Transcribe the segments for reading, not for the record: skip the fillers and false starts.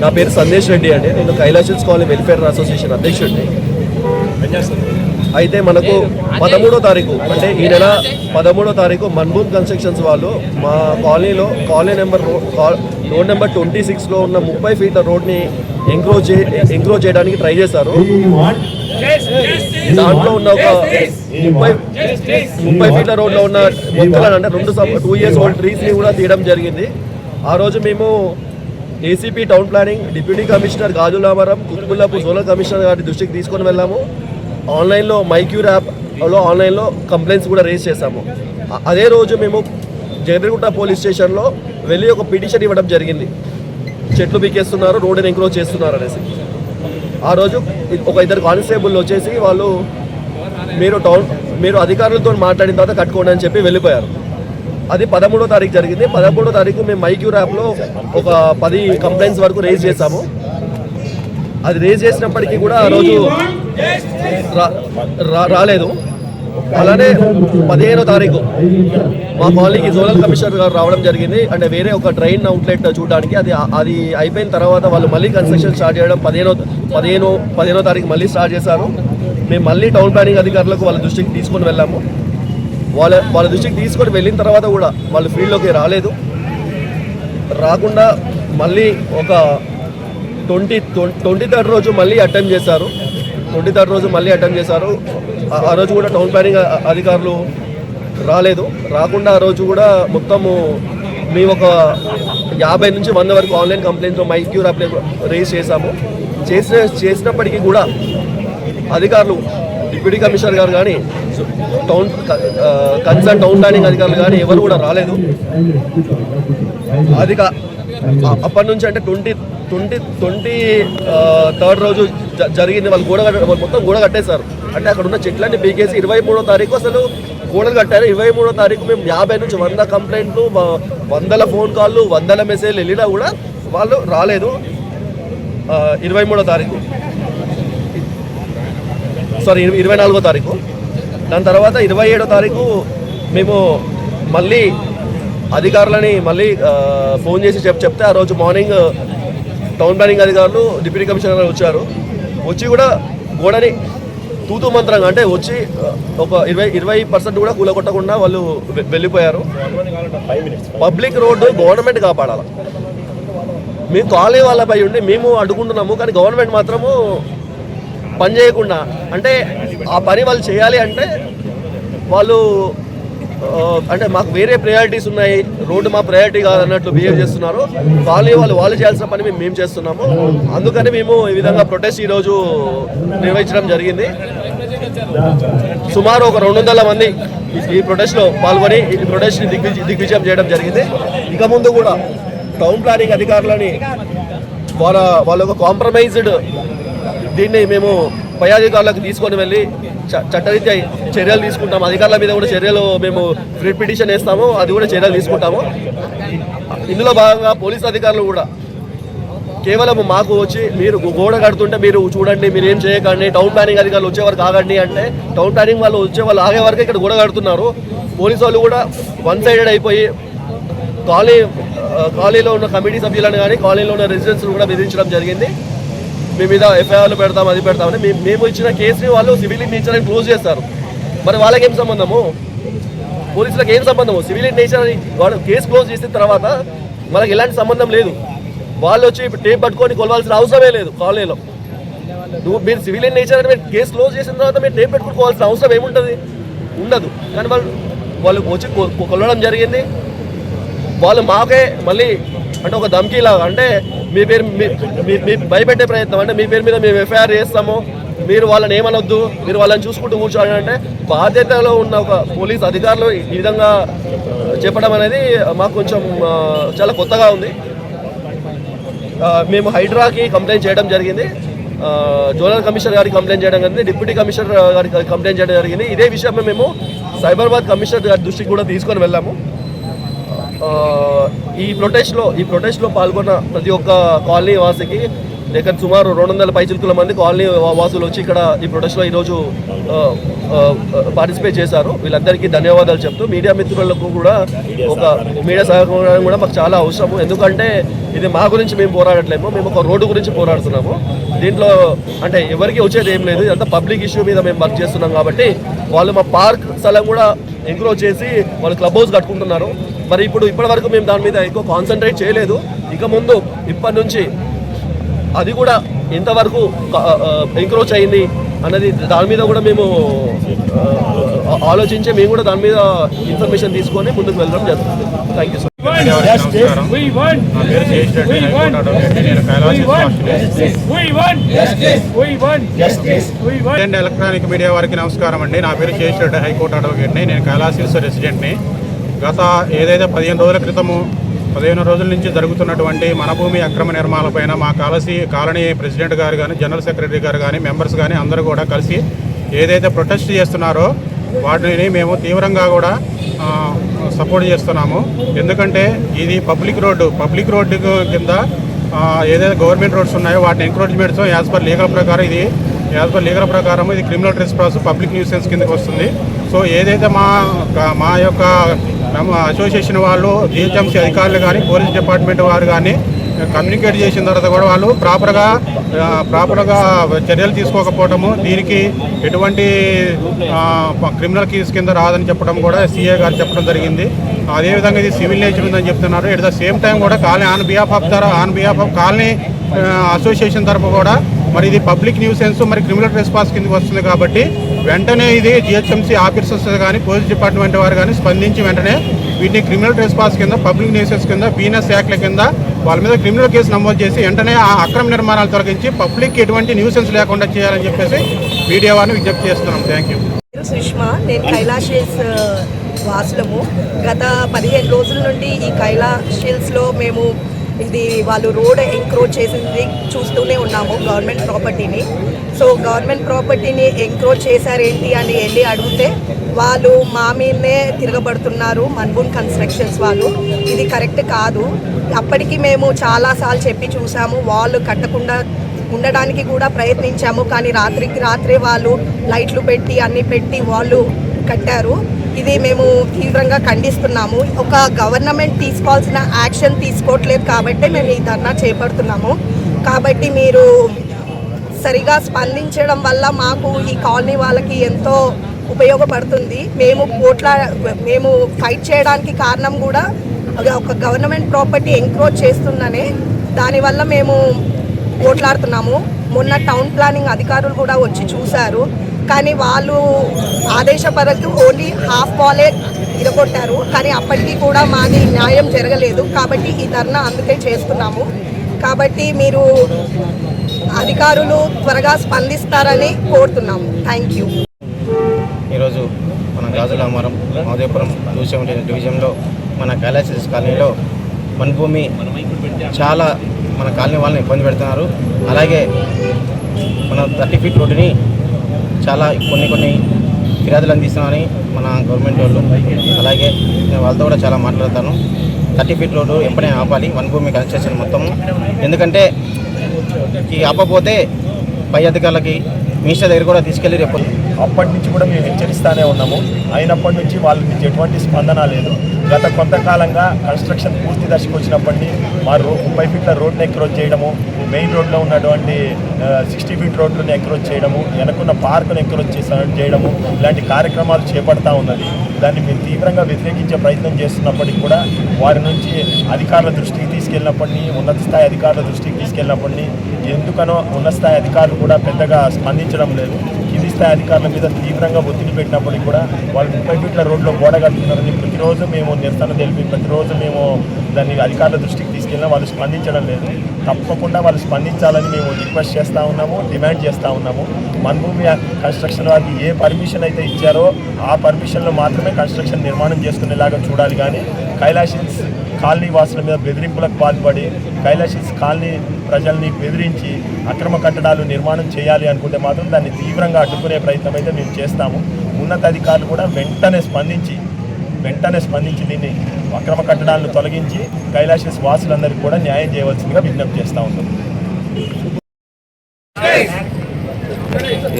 నా పేరు సందేశ్ రెడ్డి అండి. నేను కైలాసన్స్ కాలనీ వెల్ఫేర్ అసోసియేషన్ అధ్యక్షుడిని. అయితే మనకు 13వ తారీఖు అంటే ఈ నెల 13వ తారీఖు మన్బూన్ కన్స్ట్రక్షన్స్ వాళ్ళు మా కాలనీలో రోడ్ నెంబర్ 26లో ఉన్న 30 ఫీట్ల రోడ్ని ఎంక్రోచ్ చేయడానికి ట్రై చేశారు. దాంట్లో ఉన్న ఒక 30 ఫీట్ల రోడ్లో ఉన్న మొక్కలను అంటే 2 years old ట్రీస్ని కూడా తీయడం జరిగింది. ఆ రోజు మేము ACP town planning deputy commissioner Gajularamaram Kutbullapur zonal commissioner గారి దృష్టికి తీసుకొని వెళ్ళాము. ఆన్లైన్లో మైక్యూర్ యాప్లో ఆన్లైన్లో కంప్లైంట్స్ కూడా రేజ్ చేశాము. అదే రోజు మేము జగదీగుట్ట పోలీస్ స్టేషన్లో వెళ్ళి ఒక పిటిషన్ ఇవ్వడం జరిగింది. చెట్లు పీకేస్తున్నారు, రోడ్డుని ఎంక్రోచ్ చేస్తున్నారు అనేసి. ఆ రోజు ఒక 2 కానిస్టేబుల్ వచ్చేసి వాళ్ళు మీరు అధికారులతో మాట్లాడిన తర్వాత కట్టుకోండి అని చెప్పి వెళ్ళిపోయారు. అది 13వ తారీఖు జరిగింది. 13వ తారీఖు మేము మైక్యూర్ యాప్లో ఒక 10 కంప్లైంట్స్ వరకు రేజ్ చేశాము. అది రేజ్ చేసినప్పటికీ కూడా ఆ రోజు రాలేదు. అలానే 15వ తారీఖు మా కాలనీకి జోనల్ కమిషనర్ గారు రావడం జరిగింది. అంటే వేరే ఒక డ్రైన్ అవుట్లెట్ చూడడానికి. అది అయిపోయిన తర్వాత వాళ్ళు మళ్ళీ కన్స్ట్రక్షన్ స్టార్ట్ చేయడం 15వ తారీఖు మళ్ళీ స్టార్ట్ చేశారు. మేము మళ్ళీ టౌన్ ప్లానింగ్ అధికారులకు వాళ్ళ దృష్టికి తీసుకొని వెళ్ళాము. వాళ్ళ దృష్టికి తీసుకొని వెళ్ళిన తర్వాత కూడా వాళ్ళు ఫీల్డ్లోకి రాలేదు. రాకుండా మళ్ళీ ఒక 23rd రోజు మళ్ళీ అటెంప్ట్ చేశారు. 23rd రోజు మళ్ళీ అటెంప్ట్ చేశారు. ఆ రోజు కూడా టౌన్ ప్లానింగ్ అధికారులు రాలేదు. రాకుండా ఆ రోజు కూడా మొత్తము మేము ఒక 50 నుంచి 100 వరకు ఆన్లైన్ కంప్లైంట్తో మైక్యూర్ అప్లై రేజ్ చేశాము. చేసినప్పటికీ కూడా అధికారులు డిప్యూటీ కమిషనర్ గారు కానీ కన్సర్న్ టౌన్ ప్లానింగ్ అధికారులు కానీ ఎవరు కూడా రాలేదు. అప్పటి నుంచి అంటే 23rd రోజు జరిగింది. వాళ్ళు మొత్తం గోడ కట్టేశారు. అంటే అక్కడ ఉన్న చెట్లన్నీ పీకేసి 23వ తారీఖు అసలు గోడలు కట్టారు. 23వ తారీఖు మేము 50 నుంచి 100 కంప్లైంట్లు, 100 ఫోన్ కాళ్ళు, 100 మెసేజ్లు వెళ్ళినా కూడా వాళ్ళు రాలేదు. 24వ తారీఖు. దాని తర్వాత 27వ తారీఖు మేము మళ్ళీ అధికారులని ఫోన్ చేసి చెప్తే ఆ రోజు మార్నింగ్ టౌన్ ప్లానింగ్ అధికారులు డిప్యూటీ కమిషనర్ వచ్చారు. వచ్చి కూడా గోడని తూతూ మంత్రంగా అంటే వచ్చి ఒక 20% కూడా కూలగొట్టకుండా వాళ్ళు వెళ్ళిపోయారు. పబ్లిక్ రోడ్డు గవర్నమెంట్ కాపాడాలి. మేము కాలనీ వాళ్ళపై ఉండి మేము అడ్డుకుంటున్నాము. కానీ గవర్నమెంట్ మాత్రము పని చేయకుండా అంటే ఆ పని వాళ్ళు చేయాలి అంటే వాళ్ళు అంటే మాకు వేరే ప్రయారిటీస్ ఉన్నాయి, రోడ్డు మా ప్రయారిటీ కాదన్నట్లు బిహేవ్ చేస్తున్నారు. కాలనీ వాళ్ళు చేయాల్సిన పని మేము చేస్తున్నాము. అందుకని మేము ఈ విధంగా ప్రొటెస్ట్ ఈరోజు నిర్వహించడం జరిగింది. సుమారు ఒక 200 మంది ఈ ప్రొటెస్ట్లో పాల్గొని ఈ ప్రొటెస్ట్ని దిగ్విజయం చేయడం జరిగింది. ఇక ముందు కూడా టౌన్ ప్లానింగ్ అధికారులని వాళ్ళ ఒక కాంప్రమైజ్డ్ దీన్ని మేము పై అధికారులకు తీసుకొని వెళ్ళి చట్టరీత్యా చర్యలు తీసుకుంటాము. అధికారుల మీద కూడా చర్యలు మేము ఫ్రీ పిటిషన్ వేస్తాము. అది కూడా చర్యలు తీసుకుంటాము. ఇందులో భాగంగా పోలీస్ అధికారులు కూడా కేవలం మాకు వచ్చి మీరు గోడ కడుతుంటే మీరు చూడండి, మీరు ఏం చేయకండి, టౌన్ ప్లానింగ్ అధికారులు వచ్చేవారు కాకండి అంటే టౌన్ ప్లానింగ్ వాళ్ళు ఆగే వరకు ఇక్కడ గోడ కడుతున్నారు. పోలీసు వాళ్ళు కూడా 1 సైడెడ్ అయిపోయి కాలనీలో ఉన్న కమిటీ సభ్యులను కానీ కాలనీలో ఉన్న రెసిడెంట్స్ను కూడా బెదిరించడం జరిగింది. మీ మీద ఎఫ్ఐఆర్లు పెడతాం, అది పెడతామని మేము ఇచ్చిన కేసుని వాళ్ళు సివిల్ ఇన్ నేచర్ అని క్లోజ్ చేస్తారు. మరి వాళ్ళకి ఏం సంబంధము? పోలీసులకు ఏం సంబంధము? సివిల్ ఇన్ నేచర్ అని వాళ్ళు కేసు క్లోజ్ చేసిన తర్వాత వాళ్ళకి ఎలాంటి సంబంధం లేదు. వాళ్ళు వచ్చి టేప్ పట్టుకొని కొలవాల్సిన అవసరమే లేదు. కాలనీలో మీరు సివిల్ ఇన్ నేచర్ అని కేసు క్లోజ్ చేసిన తర్వాత మీరు టేప్ పెట్టుకోవాల్సిన అవసరం ఏముంటుంది? ఉండదు. కానీ వాళ్ళు వచ్చి కొలవడం జరిగింది. వాళ్ళు మాకే మళ్ళీ అంటే ఒక ధమ్కీలాగా అంటే మీ భయపెట్టే ప్రయత్నం. అంటే మీ పేరు మీద మేము ఎఫ్ఐఆర్ చేస్తాము, మీరు వాళ్ళని ఏమనొద్దు, మీరు వాళ్ళని చూసుకుంటూ కూర్చోండి అంటే బాధ్యతలో ఉన్న ఒక పోలీస్ అధికారులు ఈ విధంగా చెప్పడం అనేది మాకు కొంచెం చాలా కొత్తగా ఉంది. మేము హైడ్రాకి కంప్లైంట్ చేయడం జరిగింది. జోనల్ కమిషనర్ గారికి కంప్లైంట్ చేయడం జరిగింది. డిప్యూటీ కమిషనర్ గారికి కంప్లైంట్ చేయడం జరిగింది. ఇదే విషయం మేము సైబరాబాద్ కమిషనర్ గారి దృష్టికి కూడా తీసుకొని వెళ్ళాము. ఈ ప్రొటెస్ట్లో పాల్గొన్న ప్రతి ఒక్క కాలనీ వాసికి దగ్గర సుమారు 200 పైచిలుకుల మంది కాలనీ వాసులు వచ్చి ఇక్కడ ఈ ప్రొటెస్ట్లో ఈరోజు పార్టిసిపేట్ చేశారు. వీళ్ళందరికీ ధన్యవాదాలు చెప్తూ మీడియా మిత్రులకు కూడా ఒక మీడియా సహకారం కూడా మాకు చాలా అవసరము. ఎందుకంటే ఇది మా గురించి మేము పోరాడట్లేము, మేము ఒక రోడ్డు గురించి పోరాడుతున్నాము. దీంట్లో అంటే ఎవరికి వచ్చేది ఏం లేదు, ఇదంతా పబ్లిక్ ఇష్యూ మీద మేము వర్క్ చేస్తున్నాం. కాబట్టి వాళ్ళు మా పార్క్ స్థలం కూడా ఎంక్రోచ్ చేసి వాళ్ళు క్లబ్ హౌస్ కట్టుకుంటున్నారు. మరి ఇప్పటి వరకు మేము దాని మీద ఎక్కువ కాన్సన్ట్రేట్ చేయలేదు. ఇక ముందు ఇప్పటి నుంచి అది కూడా ఎంతవరకు ఎంక్రోచ్ అయింది అన్నది దాని మీద కూడా మేము ఆలోచించి మేము కూడా దాని మీద ఇన్ఫర్మేషన్ తీసుకొని ముందుకు వెళ్ళడం జరుగుతుంది. Thank you sir. Electronic media వారికి నమస్కారం అండి. నా పేరు శేషరెడ్డి, హైకోర్టు అడ్వకేట్ని. నేను కైలాస రెసిడెంట్ని. గత ఏదైతే 15 రోజుల క్రితము 15 రోజుల నుంచి జరుగుతున్నటువంటి మన భూమి అక్రమ నిర్మాణాలపైన మా కాలనీ ప్రెసిడెంట్ గారు కానీ, జనరల్ సెక్రటరీ గారు కానీ, మెంబర్స్ కానీ అందరూ కూడా కలిసి ఏదైతే ప్రొటెస్ట్ చేస్తున్నారో వాటిని మేము తీవ్రంగా కూడా సపోర్ట్ చేస్తున్నాము. ఎందుకంటే ఇది పబ్లిక్ రోడ్డు కింద ఏదైతే గవర్నమెంట్ రోడ్స్ ఉన్నాయో వాటిని ఎంక్రోచ్మెంట్స్ యాజ్ పర్ లీగల్ ప్రకారం ఇది క్రిమినల్ ట్రెస్పాస్ పబ్లిక్ న్యూసెన్స్ కిందకి వస్తుంది. సో ఏదైతే మా యొక్క అసోసియేషన్ వాళ్ళు, జిహెచ్ఎంసీ అధికారులు కానీ, పోలీస్ డిపార్ట్మెంట్ వారు కానీ కమ్యూనికేట్ చేసిన తర్వాత కూడా వాళ్ళు ప్రాపర్గా చర్యలు తీసుకోకపోవటము, దీనికి ఎటువంటి క్రిమినల్ కేసు కింద రాదని చెప్పడం కూడా సిఏ గారు చెప్పడం జరిగింది. అదేవిధంగా ఇది సివిల్ నేచర్ ఉందని చెప్తున్నారు. ఎట్ ద సేమ్ టైం కూడా on behalf of colony association తరఫు కూడా మరి ఇది పబ్లిక్ న్యూసెన్స్, మరి క్రిమినల్ ట్రెస్పాస్ కిందకి వస్తుంది. కాబట్టి వెంటనే ఇది జిహెచ్ఎంసీ ఆఫీసర్స్ కానీ, పోలీస్ డిపార్ట్మెంట్ వారు కానీ స్పందించి వెంటనే వీటిని క్రిమినల్ ట్రెస్పాస్ కింద, పబ్లిక్ న్యూసెన్స్ కింద, బీఎన్ఎస్ యాక్ట్ల కింద వాళ్ళ మీద క్రిమినల్ కేసు నమోదు చేసి వెంటనే ఆ అక్రమ నిర్మాణాలు తొలగించి పబ్లిక్ ఎటువంటి న్యూసెన్స్ లేకుండా చేయాలని చెప్పేసి మీడియా వారిని విజ్ఞప్తి చేస్తున్నాం. Thank you. సుష్మా, నేను కైలాష్ వాసులము. గత 15 రోజుల నుండి ఈ కైలాష్లో మేము ఇది వాళ్ళు రోడ్ ఎంక్రోచ్ చేసింది చూస్తూనే ఉన్నాము, గవర్నమెంట్ ప్రాపర్టీని. సో గవర్నమెంట్ ప్రాపర్టీని ఎంక్రోచ్ చేశారేంటి అని వెళ్ళి అడిగితే వాళ్ళు మా మీదనే తిరగబడుతున్నారు, మన్బూన్ కన్స్ట్రక్షన్స్ వాళ్ళు. ఇది కరెక్ట్ కాదు. అప్పటికి మేము చాలాసార్లు చెప్పి చూసాము, వాళ్ళు కట్టకుండా ఉండడానికి కూడా ప్రయత్నించాము. కానీ రాత్రికి రాత్రే వాళ్ళు లైట్లు పెట్టి అన్నీ పెట్టి వాళ్ళు కట్టారు. ఇది మేము తీవ్రంగా ఖండిస్తున్నాము. ఒక గవర్నమెంట్ తీసుకోవాల్సిన యాక్షన్ తీసుకోవట్లేదు కాబట్టి మేము ఈ ధర్నా చేపడుతున్నాము. కాబట్టి మీరు సరిగా స్పందించడం వల్ల మాకు ఈ కాలనీ వాళ్ళకి ఎంతో ఉపయోగపడుతుంది. మేము ఫైట్ చేయడానికి కారణం కూడా ఒక గవర్నమెంట్ ప్రాపర్టీ ఎంక్రోచ్ చేస్తుందనే దానివల్ల మేము పోట్లాడుతున్నాము. మొన్న టౌన్ ప్లానింగ్ అధికారులు కూడా వచ్చి చూశారు. కానీ వాళ్ళు ఆదేశపరులు ఓన్లీ హాఫ్ వాలే ఇరగొట్టారు. కానీ అప్పటికీ కూడా మాది న్యాయం జరగలేదు. కాబట్టి ఈ ధర్నా అందుకే చేస్తున్నాము. కాబట్టి మీరు అధికారులు త్వరగా స్పందిస్తారని కోరుతున్నాము. Thank you. ఈరోజు మన గాజులామరం మహదేవపురం డివిజన్లో మన కైలాస కాలనీలో మన భూమి చాలా మన కాలనీ వాళ్ళని ఇబ్బంది పెడుతున్నారు. అలాగే మన 30 ఫీట్ రోడ్డుని చాలా కొన్ని ఫిర్యాదులు అందిస్తున్నామని మన గవర్నమెంట్ వాళ్ళు, అలాగే నేను వాళ్ళతో కూడా చాలా మాట్లాడతాను. 30 ఫీట్ రోడ్డు ఎప్పుడైనా ఆపాలి, వన్ భూమి కన్స్ట్రక్షన్ మొత్తము. ఎందుకంటే ఈ ఆపపోతే పై అధికారులకి మినిస్టర్ దగ్గర కూడా తీసుకెళ్ళి రేపు అప్పటి నుంచి కూడా మేము హెచ్చరిస్తూనే ఉన్నాము. అయినప్పటి నుంచి వాళ్ళ నుంచి ఎటువంటి స్పందన లేదు. గత కొంతకాలంగా కన్స్ట్రక్షన్ పూర్తి దశకు వచ్చినప్పటి మా 30 ఫీట్ల రోడ్ని ఎంక్రోచ్ చేయడము, మెయిన్ రోడ్లో ఉన్నటువంటి 60 ఫీట్ రోడ్లను ఎంక్రోచ్ చేయడము, వెనకున్న పార్కును ఎంక్రోచ్ చేయడము, ఇలాంటి కార్యక్రమాలు చేపడతా ఉన్నది. దాన్ని మేము తీవ్రంగా వ్యతిరేకించే ప్రయత్నం చేస్తున్నప్పటికీ కూడా వారి నుంచి అధికారుల దృష్టికి తీసుకెళ్ళినప్పటినీ, ఉన్నత స్థాయి అధికారుల దృష్టికి తీసుకెళ్ళినప్పటినీ ఎందుకనో ఉన్నత స్థాయి అధికారులు కూడా పెద్దగా స్పందించడం లేదు. కింది స్థాయి అధికారుల మీద తీవ్రంగా ఒత్తిడి పెట్టినప్పటికీ కూడా వాళ్ళు 30 ఫీట్ల రోడ్లో గోడ కట్టుకున్నారని ప్రతిరోజు మేము నిరసన తెలిపి ప్రతిరోజు మేము దాన్ని అధికారుల దృష్టికి తీసుకెళ్ళినా వాళ్ళు స్పందించడం లేదు. తప్పకుండా వాళ్ళు స్పందించాలని మేము రిక్వెస్ట్ చేస్తూ ఉన్నాము, డిమాండ్ చేస్తూ ఉన్నాము. మన భూమి కన్స్ట్రక్షన్ వారికి ఏ పర్మిషన్ అయితే ఇచ్చారో ఆ పర్మిషన్లో మాత్రమే కన్స్ట్రక్షన్ నిర్మాణం చేసుకునేలాగా చూడాలి. కానీ కైలాషిల్స్ కాలనీ వాసుల మీద బెదిరింపులకు పాల్పడి కైలాషిల్స్ కాలనీ ప్రజల్ని బెదిరించి అక్రమ కట్టడాలు నిర్మాణం చేయాలి అనుకుంటే మాత్రం దాన్ని తీవ్రంగా అడ్డుకునే ప్రయత్నం అయితే మేము చేస్తాము. ఉన్నతాధికారులు కూడా వెంటనే స్పందించి దీన్ని అక్రమ కట్టడాలను తొలగించి కైలాషిల్స్ వాసులందరికీ కూడా న్యాయం చేయవలసిందిగా విజ్ఞప్తి చేస్తూ ఉన్నాం.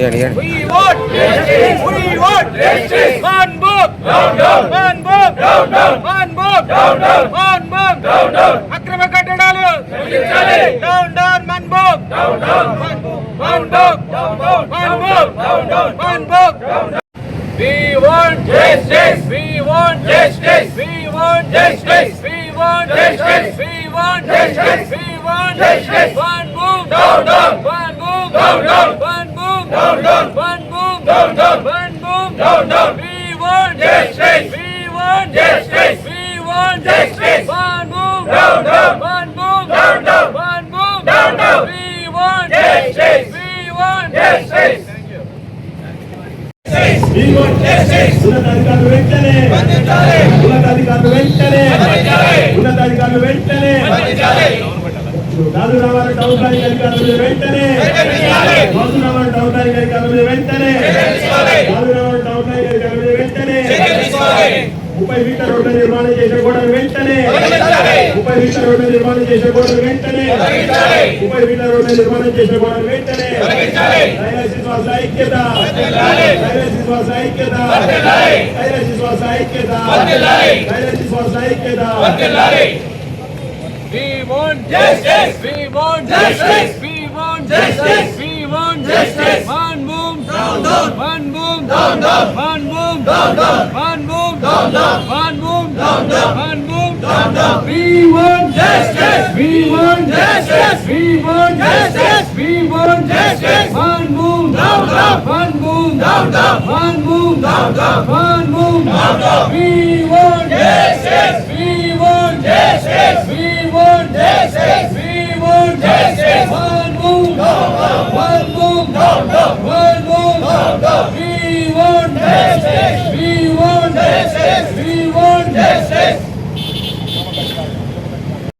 ఇవ్వండి. We want justice. We want justice. One book. Down, down. One book. Down, down. One book. Down, down. One book. Down, down. అక్రమ కట్టడాలు తొలగించాలి. Down, down. One book. Down, down. One book. Down, down. One book. Down, down. One book. Down, down. We want justice. We want justice. We want justice. We want justice. We want justice. We want justice. One book. Down, down. One book. Down, down. One book. Down, down. One book. Down, down. One book. Down, down. We want justice. We want justice. We want justice. One book. Down, down. One book. Down, down. One book. Down, down. We want justice. We want justice. ఉన్నతాధికారులు వెంటనే ఉన్నతాధికారులు వెంటనే ఉన్నతాధికారులు వెంటనే రాజురావారి town planning అధికారులు వెంటనే రాజురావారి town planning అధికారులు వెంటనే రాజురావారి టౌన్ ప్లానింగ్ అధికారులు వెంటనే 30 ఫీట్ల రోడ్ల నిర్మాణం చేసే కూడా వెంటనే 30 ఫీట్ల రోడ్ల నిర్మాణం చేసే కూడా వెంటనే 30 ఫీట్ల రోడ్ల నిర్మాణం చేసే కూడా వెంటనే శ్వాస ఐక్యత శ్వాస ఐక్యత శ్వాస ఐక్యత శ్వాస ఐక్యత. We want justice. We want justice. We want justice. We want justice. One boom. Down, down. One boom. Down, down. One boom. Down, down. One boom. Down, down. One boom. Down, down. One boom. Down, down. We want justice. We want justice. We want justice. We want justice. One boom. Down, down. One boom. Down, down. One boom. Down, down. One boom. Down, down. We want justice.